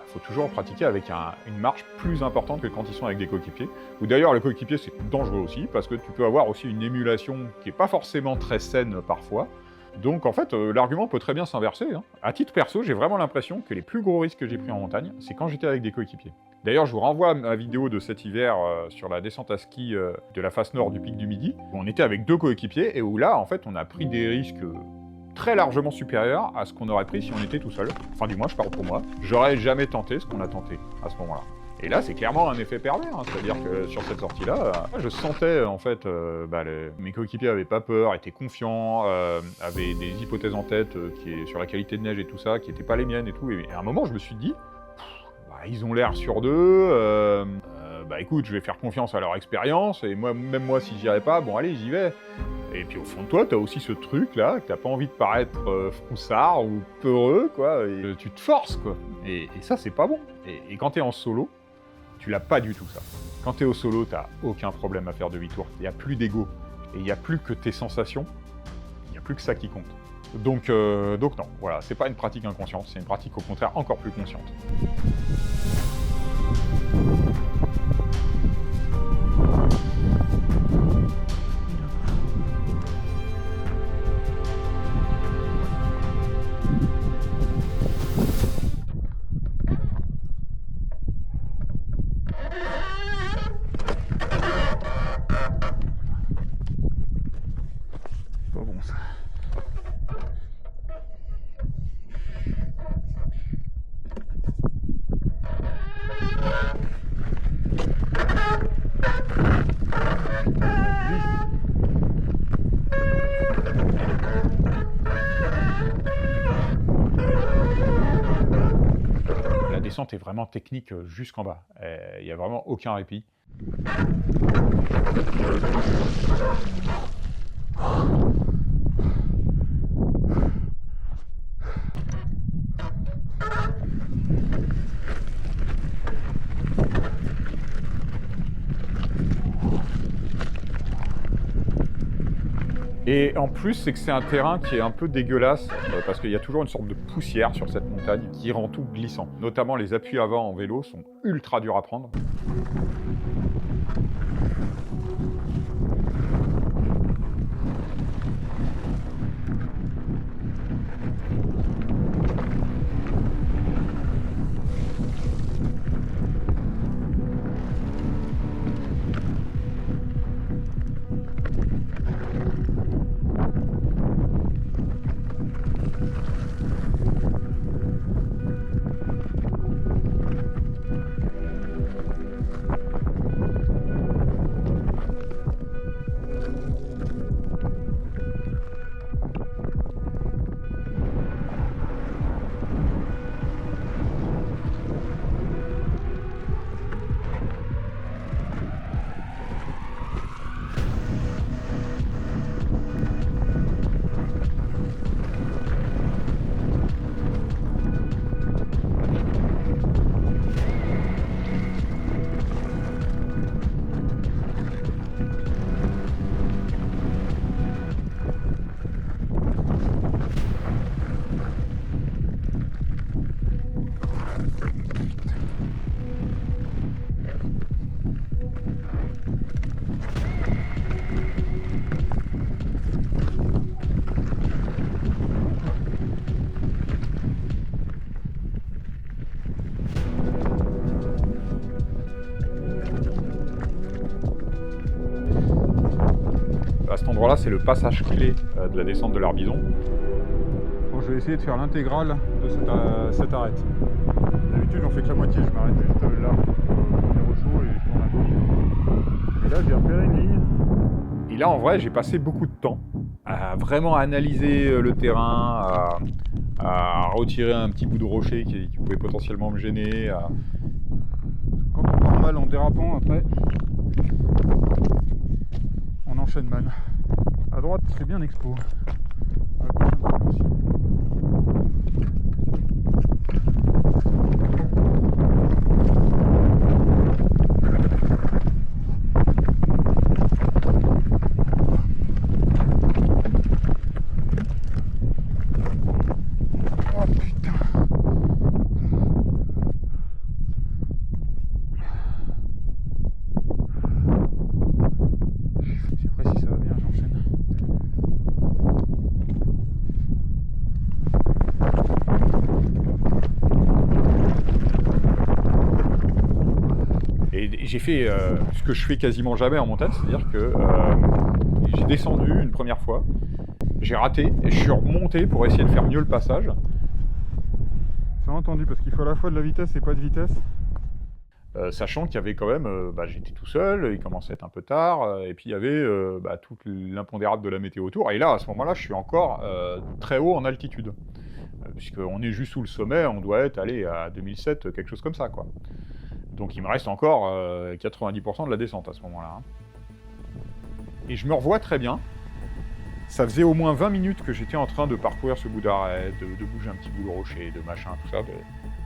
faut toujours pratiquer avec une marge plus importante que quand ils sont avec des coéquipiers. Ou d'ailleurs, le coéquipier, c'est dangereux aussi, parce que tu peux avoir aussi une émulation qui n'est pas forcément très saine parfois. Donc en fait, l'argument peut très bien s'inverser. Hein. À titre perso, j'ai vraiment l'impression que les plus gros risques que j'ai pris en montagne, c'est quand j'étais avec des coéquipiers. D'ailleurs, je vous renvoie à ma vidéo de cet hiver sur la descente à ski de la face nord du pic du Midi, où on était avec 2 coéquipiers, et où là, en fait, on a pris des risques très largement supérieurs à ce qu'on aurait pris si on était tout seul. Enfin, du moins, je parle pour moi. J'aurais jamais tenté ce qu'on a tenté à ce moment-là. Et là, c'est clairement un effet pervers, hein. C'est-à-dire que sur cette sortie-là, je sentais, en fait, mes coéquipiers avaient pas peur, étaient confiants, avaient des hypothèses en tête sur la qualité de neige et tout ça, qui n'étaient pas les miennes et tout. Et à un moment, je me suis dit, ils ont l'air sur d'eux, écoute, je vais faire confiance à leur expérience, et même moi, si j'y arrive pas, bon, allez, j'y vais. Et puis au fond de toi, t'as aussi ce truc-là, que t'as pas envie de paraître froussard ou peureux, quoi, et tu te forces, quoi. Et ça, c'est pas bon. Et quand t'es en solo, tu l'as pas du tout, ça. Quand t'es au solo, t'as aucun problème à faire demi-tour. Il n'y a plus d'ego. Et il n'y a plus que tes sensations. Il n'y a plus que ça qui compte. Donc non, voilà, c'est pas une pratique inconsciente, c'est une pratique au contraire encore plus consciente. La descente est vraiment technique jusqu'en bas. Il n'y a vraiment aucun répit. Et en plus, c'est que c'est un terrain qui est un peu dégueulasse, parce qu'il y a toujours une sorte de poussière sur cette montagne qui rend tout glissant. Notamment les appuis avant en vélo sont ultra durs à prendre. À cet endroit-là, c'est le passage clé de la descente de l'Arbizon. Bon, je vais essayer de faire l'intégrale de cette arête. D'habitude, on fait que la moitié. Je m'arrête juste là, au chaud et je tourne un peu. Et là, j'ai repéré une ligne. Et là, en vrai, j'ai passé beaucoup de temps à vraiment analyser le terrain, à retirer un petit bout de rocher qui pouvait potentiellement me gêner. Quand on part mal en dérapant, après, on enchaîne mal. À droite, c'est bien expo. À gauche, un peu aussi. Oh putain. C'est précis, ça va bien, j'enchaîne. Et j'ai fait ce que je fais quasiment jamais en montagne, c'est-à-dire que j'ai descendu une première fois, j'ai raté, et je suis remonté pour essayer de faire mieux le passage. C'est entendu, parce qu'il faut à la fois de la vitesse et pas de vitesse. Sachant qu'il y avait quand même, j'étais tout seul, il commençait à être un peu tard, et puis il y avait tout l'impondérable de la météo autour. Et là, à ce moment-là, je suis encore très haut en altitude. Puisqu'on est juste sous le sommet, on doit être allé à 2007, quelque chose comme ça, quoi. Donc il me reste encore 90% de la descente à ce moment-là. Hein. Et je me revois très bien. Ça faisait au moins 20 minutes que j'étais en train de parcourir ce bout d'arrêt, de bouger un petit bout de rocher, de machin, tout ça,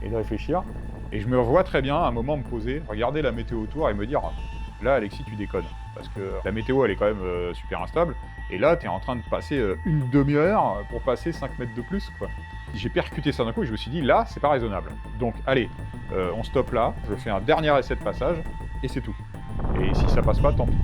et de réfléchir. Et je me revois très bien à un moment me poser, regarder la météo autour et me dire « Là, Alexis, tu déconnes. » Parce que la météo, elle est quand même super instable. Et là, tu es en train de passer une demi-heure pour passer 5 mètres de plus, quoi. J'ai percuté ça d'un coup et je me suis dit « Là, c'est pas raisonnable. » Donc, allez, on stoppe là, je fais un dernier essai de passage, et c'est tout. Et si ça passe pas, tant pis.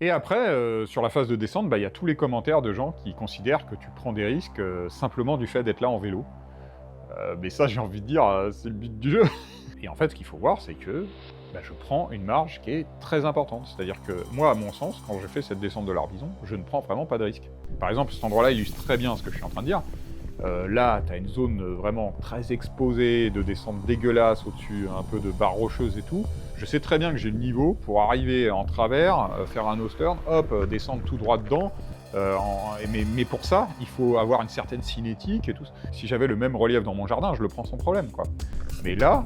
Et après, sur la phase de descente, bah, y a tous les commentaires de gens qui considèrent que tu prends des risques simplement du fait d'être là en vélo. Mais ça, j'ai envie de dire, c'est le but du jeu. Et en fait, ce qu'il faut voir, c'est que bah, je prends une marge qui est très importante. C'est-à-dire que moi, à mon sens, quand je fais cette descente de l'Arbizon, je ne prends vraiment pas de risque. Par exemple, cet endroit-là illustre très bien ce que je suis en train de dire. Là, tu as une zone vraiment très exposée, de descente dégueulasse au-dessus, un peu de barres rocheuses et tout. Je sais très bien que j'ai le niveau pour arriver en travers, faire un nose-turn, hop, descendre tout droit dedans. Mais pour ça, il faut avoir une certaine cinétique et tout. Si j'avais le même relief dans mon jardin, je le prends sans problème, quoi. Mais là,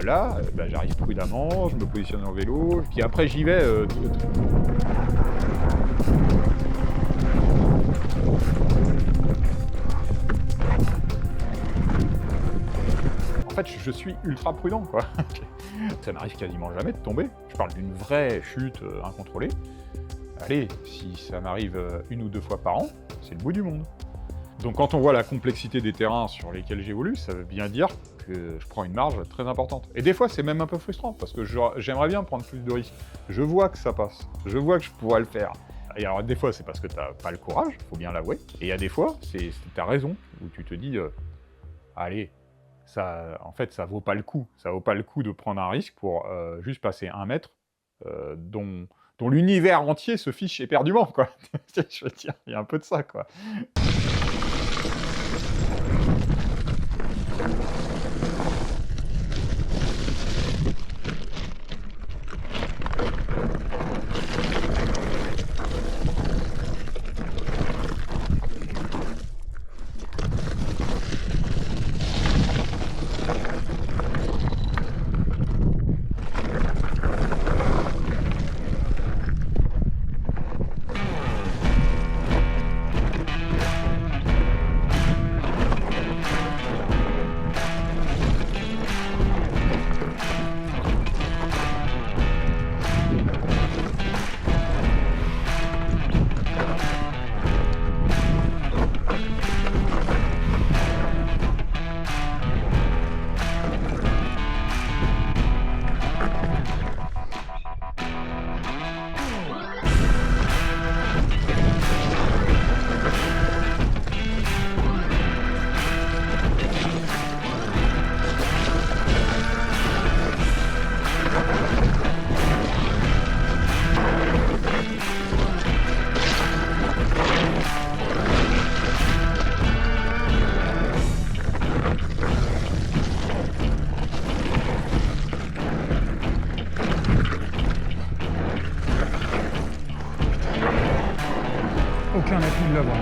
bah, j'arrive prudemment, je me positionne en vélo, puis après j'y vais. En fait, je suis ultra prudent, quoi. Ça m'arrive quasiment jamais de tomber. Je parle d'une vraie chute incontrôlée. Allez, si ça m'arrive une ou deux fois par an, c'est le bout du monde. Donc quand on voit la complexité des terrains sur lesquels j'évolue, ça veut bien dire que je prends une marge très importante. Et des fois, c'est même un peu frustrant, parce que j'aimerais bien prendre plus de risques. Je vois que ça passe, je vois que je pourrais le faire. Et alors des fois, c'est parce que t'as pas le courage, faut bien l'avouer. Et il y a des fois, t'as raison, où tu te dis, allez, ça, en fait, ça vaut pas le coup. Ça vaut pas le coup de prendre un risque pour juste passer 1 mètre, dont l'univers entier se fiche éperdument, quoi. Je veux dire, il y a un peu de ça, quoi. Aucun appui de l'avant.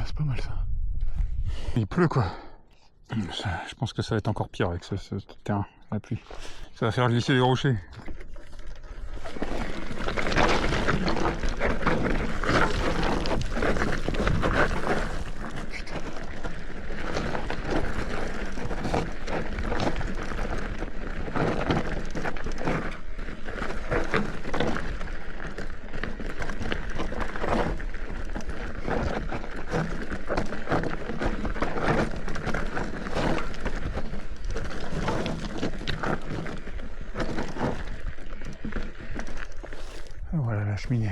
C'est pas mal ça. Il pleut quoi. Je pense que ça va être encore pire avec ce terrain, la pluie. Ça va faire glisser les rochers. Voilà la cheminée.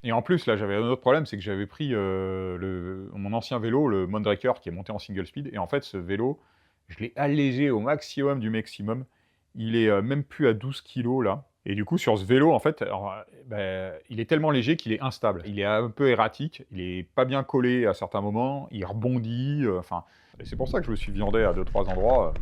Et en plus, là, j'avais un autre problème, c'est que j'avais pris mon ancien vélo, le Moundraker, qui est monté en single speed. Et en fait, ce vélo, je l'ai allégé au maximum du maximum. Il est même plus à 12 kg, là. Et du coup, sur ce vélo, en fait, alors, il est tellement léger qu'il est instable. Il est un peu erratique, il est pas bien collé à certains moments, il rebondit, enfin... et c'est pour ça que je me suis viandé à 2-3 endroits.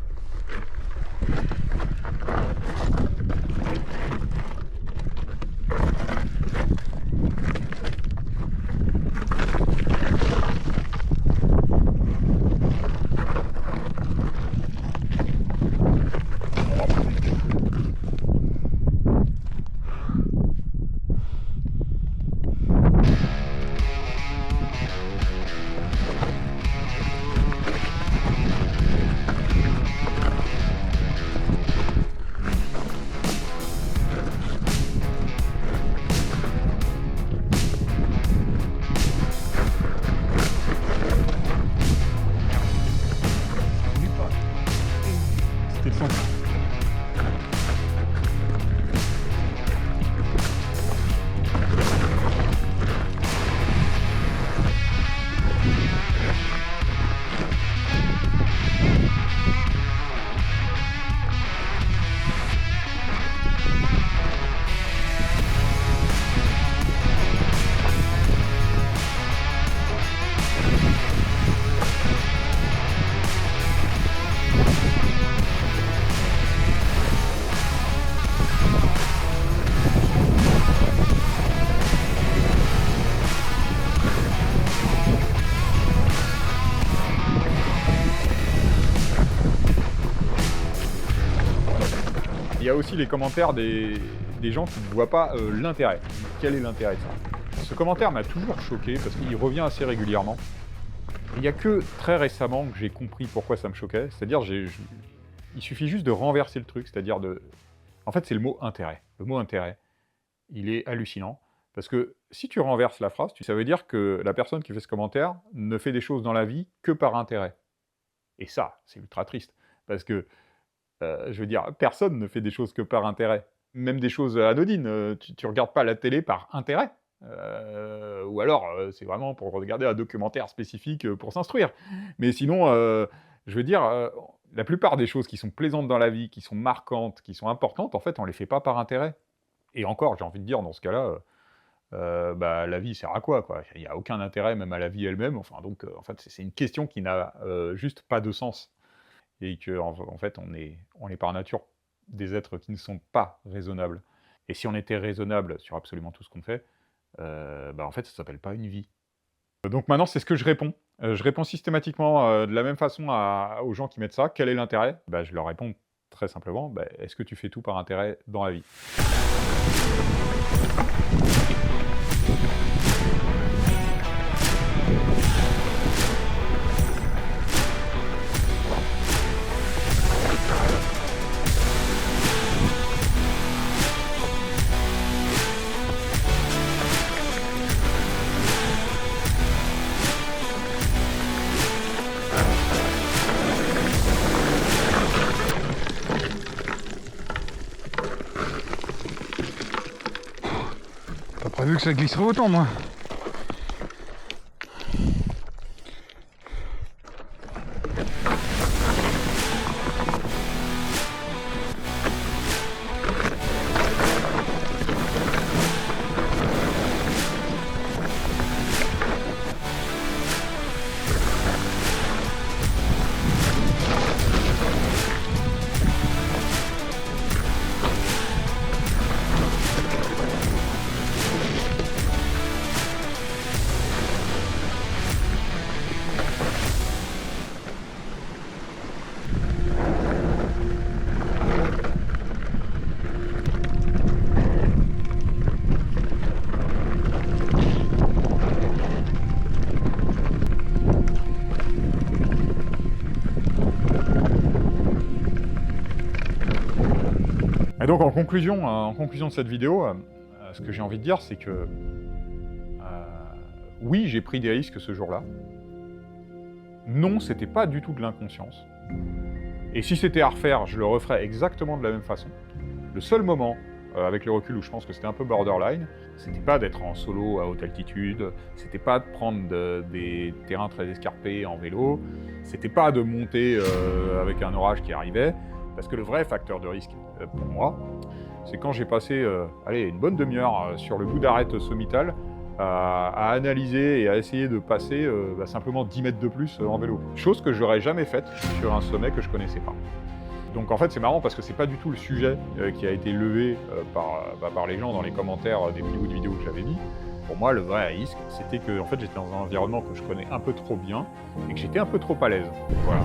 C'était le centre. Il y a aussi les commentaires des gens qui ne voient pas l'intérêt. Quel est l'intérêt de ça? Ce commentaire m'a toujours choqué parce qu'il revient assez régulièrement. Il n'y a que très récemment que j'ai compris pourquoi ça me choquait. C'est-à-dire, il suffit juste de renverser le truc, c'est-à-dire de... En fait, c'est le mot intérêt. Le mot intérêt, il est hallucinant. Parce que si tu renverses la phrase, ça veut dire que la personne qui fait ce commentaire ne fait des choses dans la vie que par intérêt. Et ça, c'est ultra triste. Parce que, je veux dire, personne ne fait des choses que par intérêt. Même des choses anodines. Tu regardes pas la télé par intérêt. Ou alors, c'est vraiment pour regarder un documentaire spécifique pour s'instruire. Mais sinon, je veux dire, la plupart des choses qui sont plaisantes dans la vie, qui sont marquantes, qui sont importantes, en fait, on les fait pas par intérêt. Et encore, j'ai envie de dire, dans ce cas-là, la vie sert à quoi, quoi? Il n'y a aucun intérêt, même à la vie elle-même. Enfin, donc, en fait, c'est une question qui n'a juste pas de sens. Et en fait, on est par nature des êtres qui ne sont pas raisonnables. Et si on était raisonnable sur absolument tout ce qu'on fait, en fait, ça s'appelle pas une vie. Donc maintenant, c'est ce que je réponds. Je réponds systématiquement de la même façon aux gens qui mettent ça. Quel est l'intérêt? Je leur réponds très simplement, est-ce que tu fais tout par intérêt dans la vie? Pas prévu que ça glisserait autant, moi. Et donc en conclusion de cette vidéo, ce que j'ai envie de dire, c'est que oui, j'ai pris des risques ce jour-là. Non, c'était pas du tout de l'inconscience. Et si c'était à refaire, je le referais exactement de la même façon. Le seul moment, avec le recul, où je pense que c'était un peu borderline, c'était pas d'être en solo à haute altitude, c'était pas de prendre des terrains très escarpés en vélo, c'était pas de monter avec un orage qui arrivait. Parce que le vrai facteur de risque, pour moi, c'est quand j'ai passé une bonne demi-heure sur le bout d'arête sommitale à analyser et à essayer de passer simplement 10 mètres de plus en vélo. Chose que j'aurais jamais faite sur un sommet que je connaissais pas. Donc en fait c'est marrant parce que c'est pas du tout le sujet qui a été levé par les gens dans les commentaires des petits bouts de vidéos que j'avais mis. Pour moi le vrai risque c'était que en fait, j'étais dans un environnement que je connais un peu trop bien et que j'étais un peu trop à l'aise. Voilà.